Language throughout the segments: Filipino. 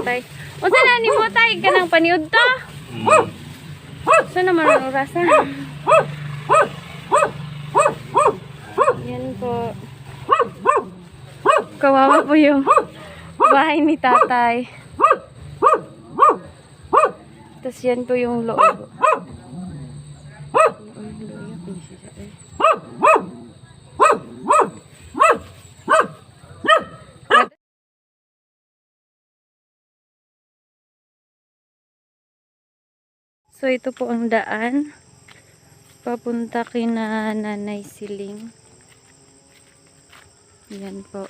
tatay. Unsa na nimo tay kanang paniud to? Sa naman ang orasan. Yan po. Kawawa po yung bahay ni tatay. Tapos yan po yung loob. So ito po ang daan papunta kina Nanay Siling. Yan po.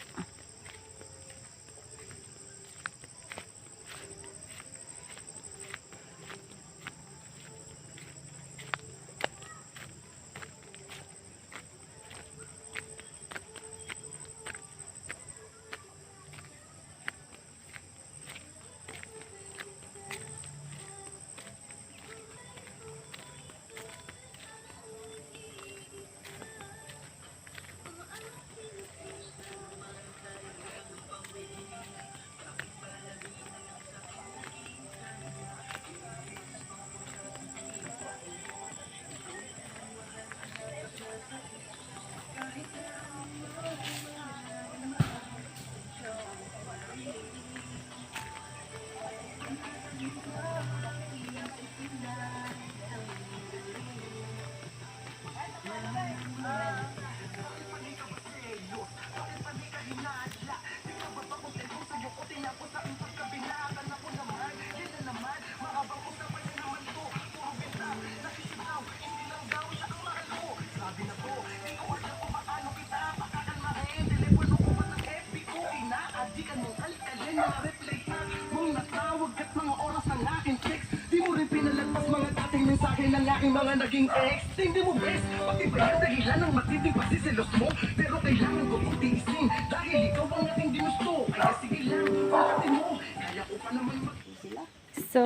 Ng aking mga naging ex. Hindi mo best, pati ba yan dahilan ng matinding pasiselos mo? Pero kailangan ko kong tiisin dahil ikaw ang aking ginusto. Kaya sige lang, pagkatin mo, kaya ko pa naman sila. So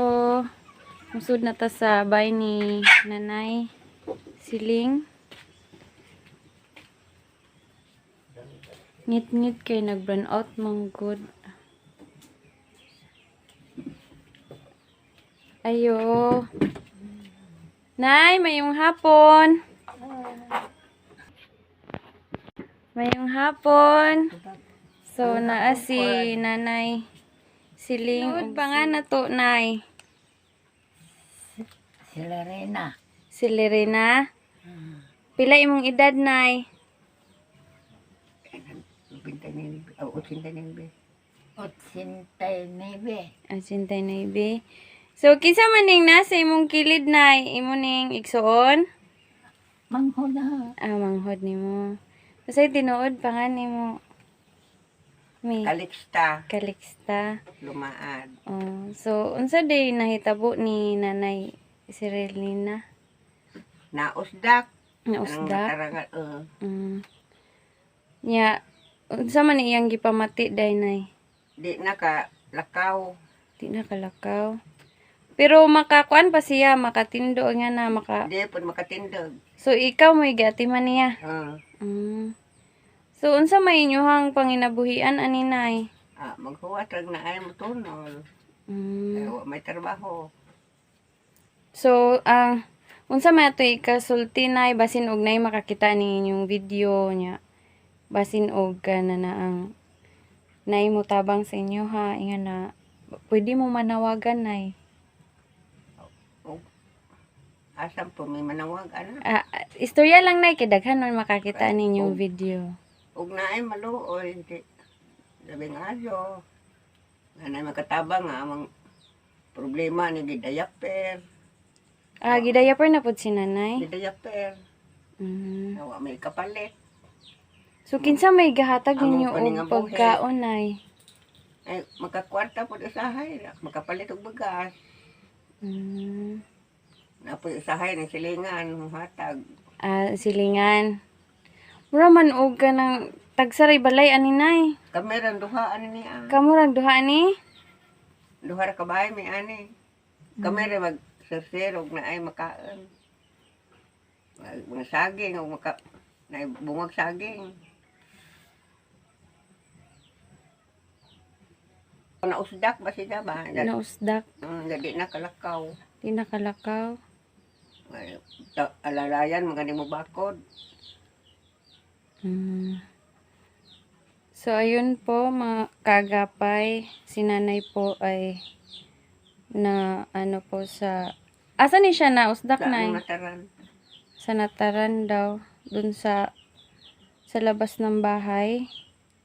musud na ta sa bahay ni Nanay Siling. Ngit-ngit kay nag-burn out mong good. Ayo. Nay, mayong hapon. Mayong hapon. So, naa si Nanay Siling. Uod ba nga na to, Nay? Si Lorena. Si Lorena? Pila imong edad, Nay? 89. 89. So, kinsa man ning nasa imong kilid, Nay? Imo ning igsuon? Mangho na. Ah, manghod nimo. Kasi tinuod pa nga nimo. May Kaliksta. kaliksta. Lumaan. Oh, so unsa day nahitabo ni Nanay Sirilina? Nausdak. Nausdak? Tarangal. Nya, unsa man iyang gipamati day, Nay? Di na ka lakaw. Di na kalakaw. Pero makakuan pa siya, makatindo nga na maka. Di po makatindog. So ikaw mo igatiman niya. So unsa may inyuhang panginabuhian ani, Nay? Maghuwat lang na ay mutunol. Kaya may trabaho. So unsa may ato ikasulti, Nay, basin og nay makakita ni inyong video nya. Basin og kana na ang nay mo tabang sa inyo ha, inga na pwede mo manawagan, Nay. Asam po may manawag ano. Istorya lang, Nay, kay daghan man makakita ninyong video. Ug na ay maluoy. Labing ayo. Nga na makatabang nga amang problema ni gidayaper. Gidayaper na pud si Nanay. Gidayaper. Nawa may kapalit. So kinsa may gahatag Among ninyo paninga og pagkaon, Nay? Ay makakwarta po usahay. Makapalit og bagas. Napoy usahay ng silingan, hatag. Silingan. Mura man og kanang tagsaray balay ani, Nay. Kameran duha ani niya. Kamurag duha ni? Duha ra ka bahay may ani. Kamera mag serserog na ay makaan. Mga saging o na bungag saging. Nausdak ba siya ba? Nausdak. Jadi na kalakaw. Di nakalakaw. Alalayan, mga ni mo bakod. So, ayun po, mga kagapay. Si nanay po ay na ano po sa... Asa ni siya na? Usdak na Mataran. Sa nataran daw. Dun sa labas ng bahay.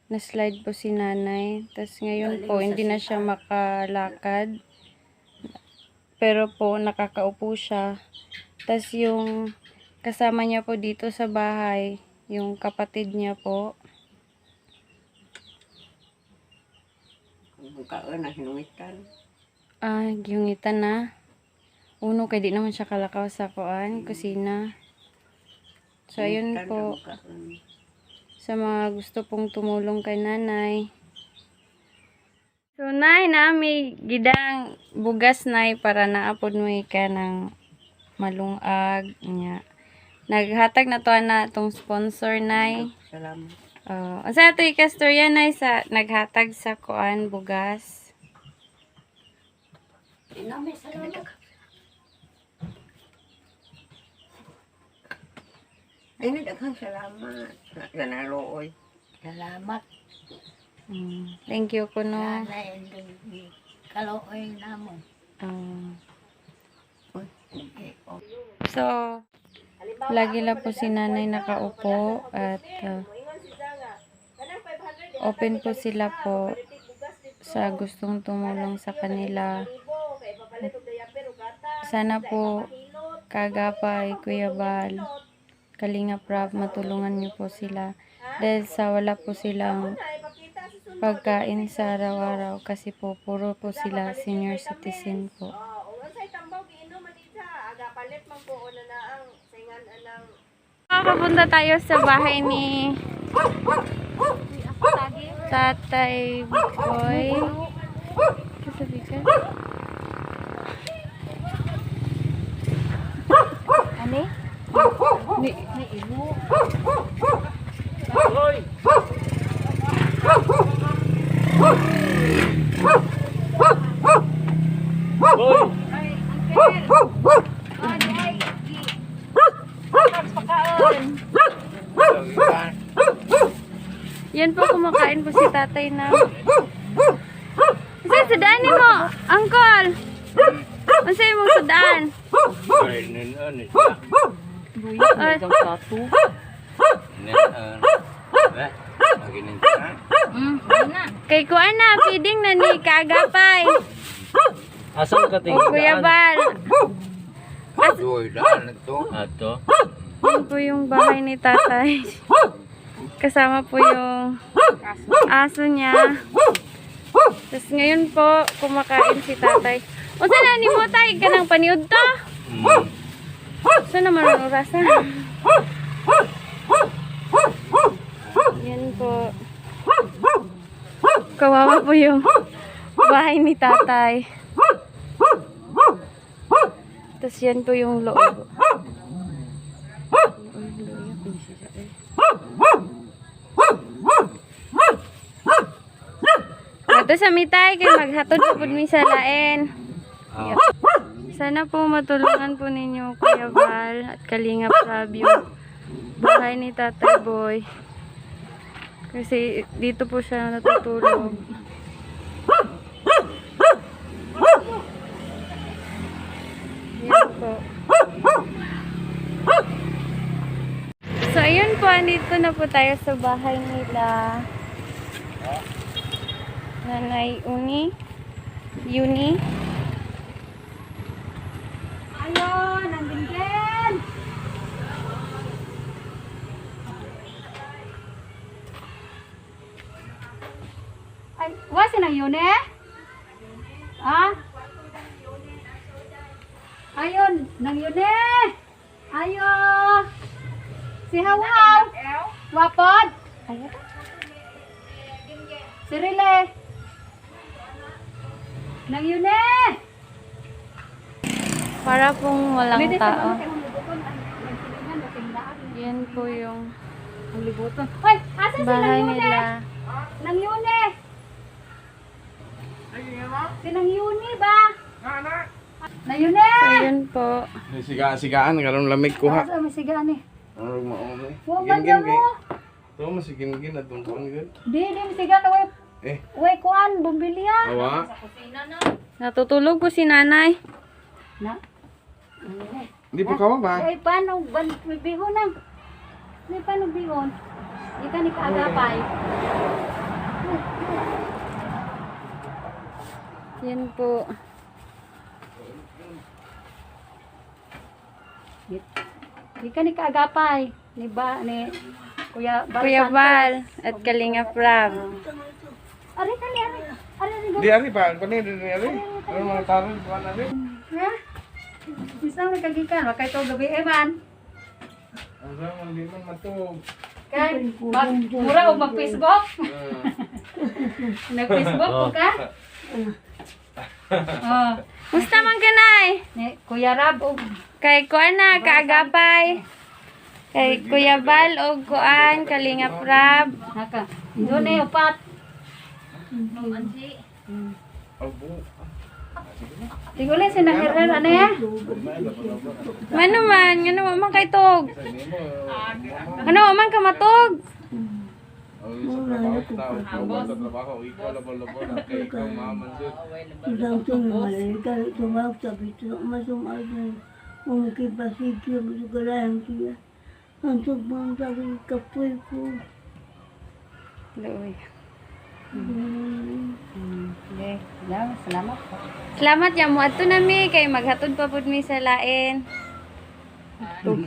Na-slide po si nanay. Tapos ngayon po, hindi na siya makalakad. Pero po, nakakaupo siya. Tapos yung kasama niya po dito sa bahay, yung kapatid niya po, Bukaan na hinumitan. giyungitan na. Uno, kaya di naman siya kalakaw sa kusina. So, ayun po. Sa mga gusto pong tumulong kay nanay. So, nay, may gidang bugas, nay, para naapod mo ka ng malungag. Nya. Naghatag na to na itong sponsor, nay. Salamat. Asa ito ikastorya, nay, sa naghatag sa bugas. Ay, nadaghang salamat. Sa nalooy. Salamat. Thank you ko, no. Nanay, kalooy na mo. So, lagi lang po si nanay nakaupo at open po sila po sa gustong tumulong sa kanila. At sana po kagapay, Kuya Bal, Kalinga Prab, matulungan niyo po sila. Dahil sa wala po silang pagkain sa araw-araw kasi po puro po sila senior citizen po. Papunta tayo sa bahay ni Tatay Boy. Sasabi ka? Ano? Ni ilo. Yan po, kumakain po si tatay na. Kasi sudaan mo, uncle. Ano mong sudaan? Kay kuan na, feeding na ni kagapay. Asal ka tingin Kuya Bal. Ato. Yan po yung bahay ni tatay. Kasama po yung aso niya. Tapos ngayon po, kumakain si tatay. O sana ni mo tayo ka ng paniud to? Saan naman ang orasan? Yan po. Kawawa po yung bahay ni tatay. Tapos yan po yung loob. Ato sa mitay kay maghatod po mi sa lain. Sana po matulungan po ninyo Kuya Val at Kalinga Fabio. Bahay ni Tatay Boy. Kasi dito po siya natutulog. Yan po. So ayun po, andito na po tayo sa bahay nila Nanay Uni. Ayun, nandun din. Ay, wasi na yun eh? Ha? Ayun, nang yun eh. Ayo. Si Hawaw. Wapod. Ayun. Si Rile. Nang yun eh. Para pong walang Pwede tao. sa mga libuton. Yan po yung Ang libuton. Hoy, asa si bahay nang yun eh? nila. Nang yun eh. Sinang Yuni ba? Na Yuni! So, yun po. Sigaan karon lamig ko ha. Asa may siga ni? Ano maono? Huwag man dyan mo. To masigin-gin atong kuan gid. Di may siga na way. Eh. Way kuan, bumbilya. Awa. Natutulog po si nanay. Na. Di pa kawa ba? Ay, paano? May bihon na. May paano bihon? Di ka ni kaagapay. Yan po. Di ka ni kaagapay. Ni ba, ni Kuya Bal. Kuya Val at Kalinga Prab. Ari ka ni, ari. Ari, ari. Di ari pa, kunin di ari. Ano mga taron kuan ari? Ha? Bisa mo kagikan, wa kay to gabi eman. Ang man di man matug. Kay mura og mag-Facebook. Nag-Facebook ko ka? Oh, Musta man ka, nay? ni Kuya Rab og Kay kuan na, kaagapay. Kay Kuya Val o kuan, Kalinga Prab. naka. Doon eh upat. Abo. Tingulin si Nangirel ano ya? Ano man, ano man kay tog. Ano man ka matog. Sa trabaho, ikaw labo-labo na kay ikaw maman jud. Isang tumalika, tumawag sa bito, masumagay. Mungkin pasikyo, masugalayan siya. Ang sobrang sabi, kapoy ko. Luoy. Okay, salamat po. Salamat ya mo adto nami kay maghatod pa pud mi sa lain. Tug.